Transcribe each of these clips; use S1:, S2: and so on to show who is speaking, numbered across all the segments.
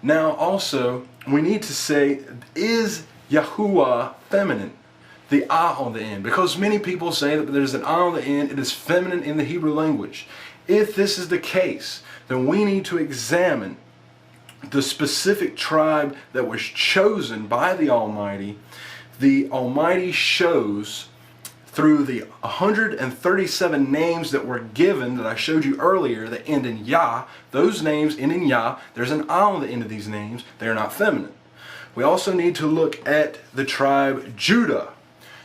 S1: Now also, we need to say, is Yahuwah feminine? The ah on the end. Because many people say that there's an ah on the end, it is feminine in the Hebrew language. If this is the case, then we need to examine the specific tribe that was chosen by the Almighty. The Almighty shows through the 137 names that were given that I showed you earlier that end in Yah. Those names end in Yah. There's an ah on the end of these names. They are not feminine. We also need to look at the tribe Judah.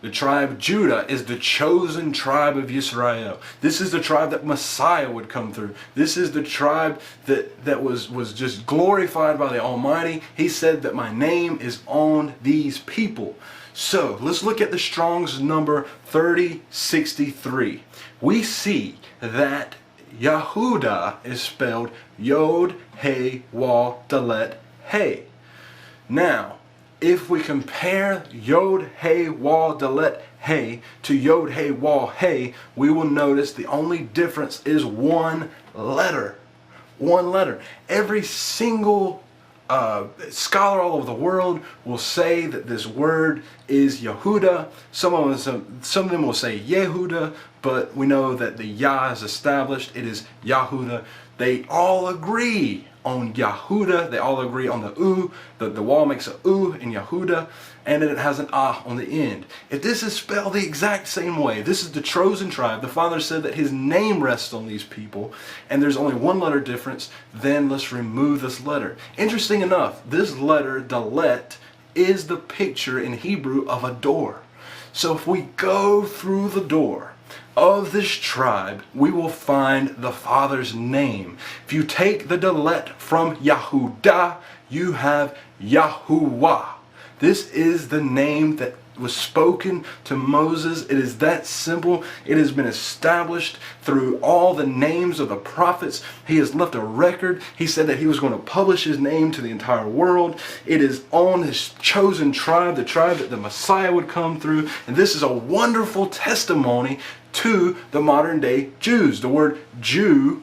S1: The tribe Judah is the chosen tribe of Israel. This is the tribe that Messiah would come through. This is the tribe that was just glorified by the Almighty. He said that my name is on these people. So let's look at the Strong's number 3063. We see that Yahudah is spelled Yod, He, Wah, Dalet, He. Now, if we compare Yod, He, Wah, Dalet, He to Yod, He, Wah, He, we will notice the only difference is one letter. One letter. Every single scholar all over the world will say that this word is Yehuda. Some of them will say Yehuda, but we know that the Yah is established. It is Yahuda. They all agree on Yahuda. They all agree on the U. The wall makes a U in Yahuda, and then it has an ah on the end. If this is spelled the exact same way, this is the chosen tribe. The Father said that His name rests on these people, and there's only one letter difference. Then let's remove this letter. Interesting enough, this letter, Dalet, is the picture in Hebrew of a door. So if we go through the door of this tribe, we will find the Father's name. If you take the Dalet from Yahudah, you have Yahuwah. This is the name that was spoken to Moses. It is that simple. It has been established through all the names of the prophets. He has left a record. He said that He was going to publish His name to the entire world. It is on His chosen tribe, the tribe that the Messiah would come through. And this is a wonderful testimony to the modern day Jews. The word Jew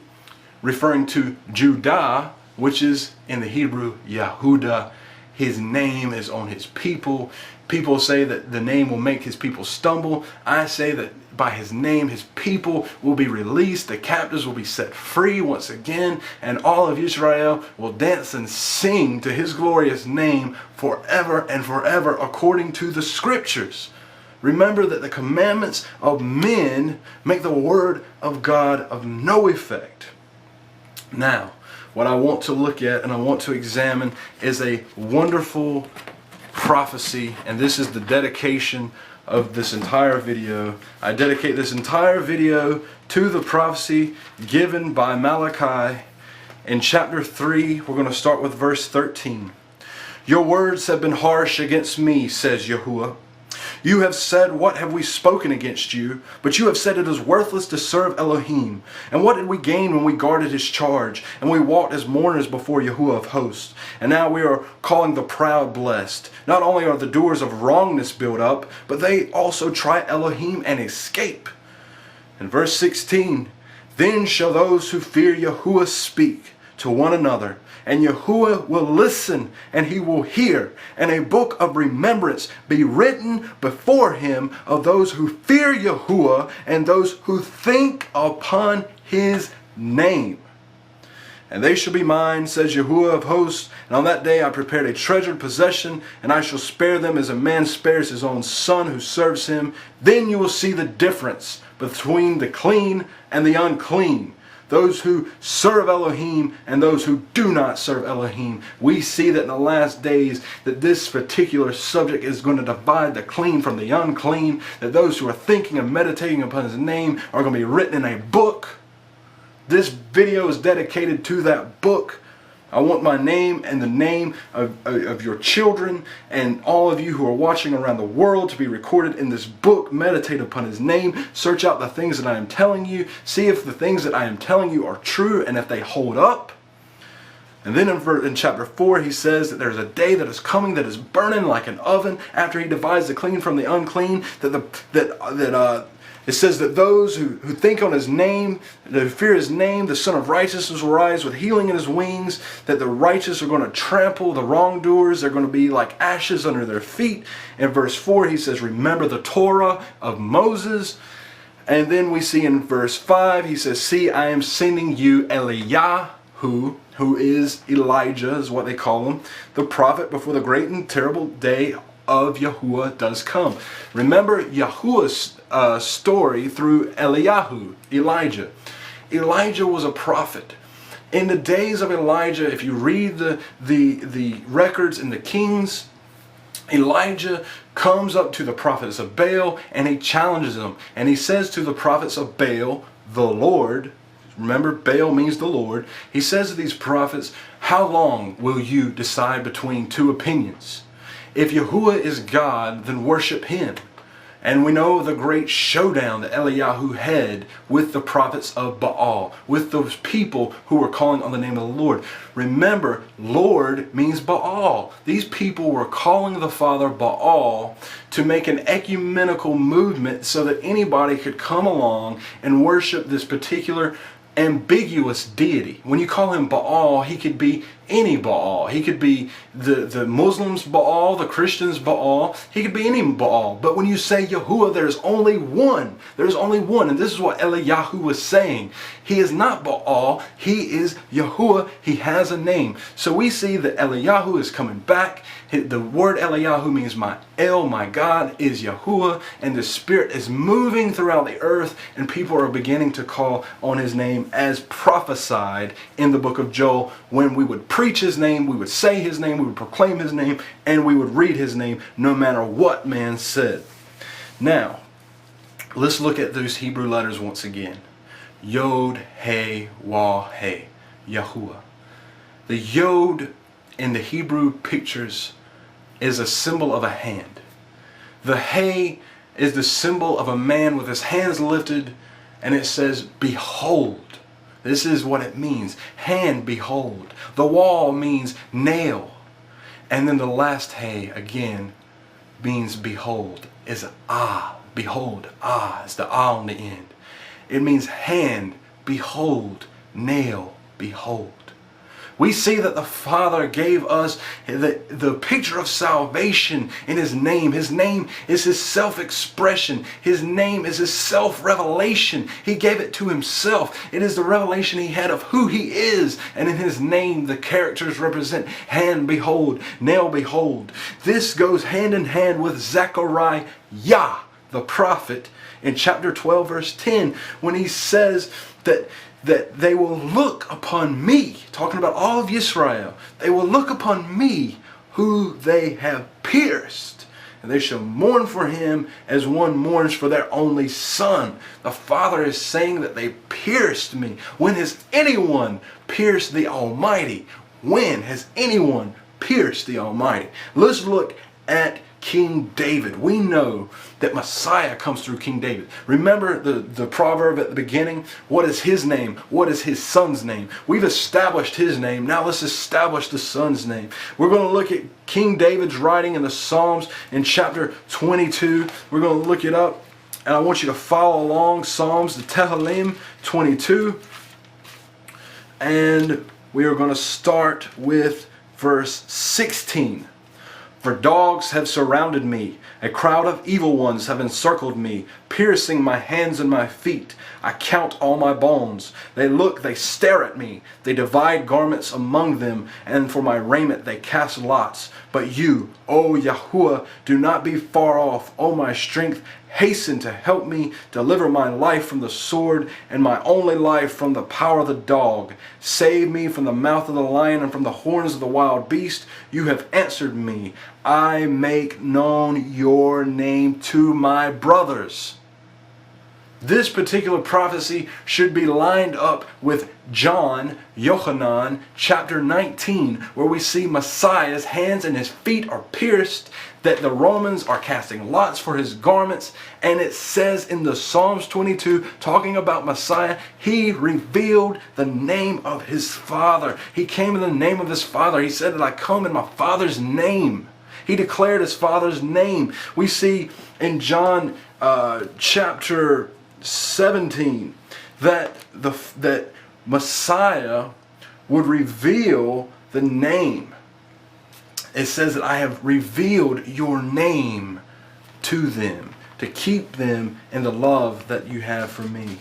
S1: referring to Judah, which is in the Hebrew Yahudah. His name is on His people. People say that the name will make His people stumble. I say that by His name, His people will be released. The captives will be set free once again. And all of Israel will dance and sing to His glorious name forever and forever according to the Scriptures. Remember that the commandments of men make the word of God of no effect. Now, what I want to look at and I want to examine is a wonderful prophecy, and this is the dedication of this entire video. I dedicate this entire video to the prophecy given by Malachi in chapter 3. We're going to start with verse 13. Your words have been harsh against me, says Yahuwah. You have said, what have we spoken against you? But you have said it is worthless to serve Elohim. And what did we gain when we guarded His charge? And we walked as mourners before Yahuwah of hosts. And now we are calling the proud blessed. Not only are the doers of wrongness built up, but they also try Elohim and escape. In verse 16, then shall those who fear Yahuwah speak to one another, and Yahuwah will listen, and He will hear, and a book of remembrance be written before Him of those who fear Yahuwah and those who think upon His name. And they shall be mine, says Yahuwah of hosts, and on that day I prepared a treasured possession, and I shall spare them as a man spares his own son who serves him. Then you will see the difference between the clean and the unclean, those who serve Elohim and those who do not serve Elohim. We see that in the last days that this particular subject is going to divide the clean from the unclean, that those who are thinking and meditating upon His name are going to be written in a book. This video is dedicated to that book. I want my name and the name of your children and all of you who are watching around the world to be recorded in this book. Meditate upon His name. Search out the things that I am telling you. See if the things that I am telling you are true and if they hold up. And then in chapter 4 He says that there's a day that is coming that is burning like an oven after He divides the clean from the unclean. It says that those who think on his name, who fear his name, the Son of Righteousness will rise with healing in his wings, that the righteous are going to trample the wrongdoers. They're going to be like ashes under their feet. In verse 4, he says, remember the Torah of Moses. And then we see in verse 5, he says, see, I am sending you Eliyahu, who is Elijah, is what they call him, the prophet before the great and terrible day of Yahuwah does come. Remember Yahuwah's story through Eliyahu, Elijah. Elijah was a prophet. In the days of Elijah, if you read the records in the Kings, Elijah comes up to the prophets of Baal and he challenges them. And he says to the prophets of Baal, the Lord, remember Baal means the Lord, he says to these prophets, how long will you decide between two opinions? If Yahuwah is God, then worship him. And we know the great showdown that Eliyahu had with the prophets of Baal, with those people who were calling on the name of the Lord. Remember, Lord means Baal. These people were calling the Father Baal to make an ecumenical movement so that anybody could come along and worship this particular ambiguous deity. When you call him Baal, he could be any Baal. He could be the Muslims Baal, the Christians Baal. He could be any Baal. But when you say Yahuwah, there's only one. There's only one. And this is what Eliyahu was saying. He is not Baal. He is Yahuwah. He has a name. So we see that Eliyahu is coming back. The word Eliyahu means my El, my God, is Yahuwah. And the Spirit is moving throughout the earth. And people are beginning to call on his name as prophesied in the book of Joel, when we would preach his name, we would say his name, we would proclaim his name, and we would read his name no matter what man said. Now, let's look at those Hebrew letters once again. Yod, He, Wah, He, Yahuwah. The Yod in the Hebrew pictures is a symbol of a hand. The He is the symbol of a man with his hands lifted, and it says, behold. This is what it means. Hand, behold. The wall means nail. And then the last He, again, means behold. Is ah. Behold. Ah. It's the ah on the end. It means hand, behold, nail, behold. We see that the Father gave us the picture of salvation in his name. His name is his self-expression. His name is his self-revelation. He gave it to himself. It is the revelation he had of who he is. And in his name, the characters represent hand, behold, nail, behold. This goes hand in hand with Zechariah, the prophet, in chapter 12, verse 10, when he says that they will look upon me, talking about all of Israel, they will look upon me who they have pierced, and they shall mourn for him as one mourns for their only son. The Father is saying that they pierced me. When has anyone pierced the Almighty? When has anyone pierced the Almighty? Let's look at King David. We know that Messiah comes through King David. Remember the proverb at the beginning? What is his name? What is his son's name? We've established his name. Now let's establish the son's name. We're going to look at King David's writing in the Psalms in chapter 22. We're going to look it up, and I want you to follow along. Psalms, the Tehillim 22. And we are going to start with verse 16. For dogs have surrounded me, a crowd of evil ones have encircled me, piercing my hands and my feet. I count all my bones. They look, they stare at me. They divide garments among them, and for my raiment they cast lots. But you, O Yahuwah, do not be far off. O my strength, hasten to help me. Deliver my life from the sword, and my only life from the power of the dog. Save me from the mouth of the lion and from the horns of the wild beast. You have answered me. I make known your name to my brothers. This particular prophecy should be lined up with John, Yochanan, chapter 19, where we see Messiah's hands and his feet are pierced, that the Romans are casting lots for his garments, and it says in the Psalms 22, talking about Messiah, he revealed the name of his Father. He came in the name of his Father. He said that I come in my Father's name. He declared his Father's name. We see in John chapter 17, that Messiah would reveal the name. It says that I have revealed your name to them, to keep them in the love that you have for me.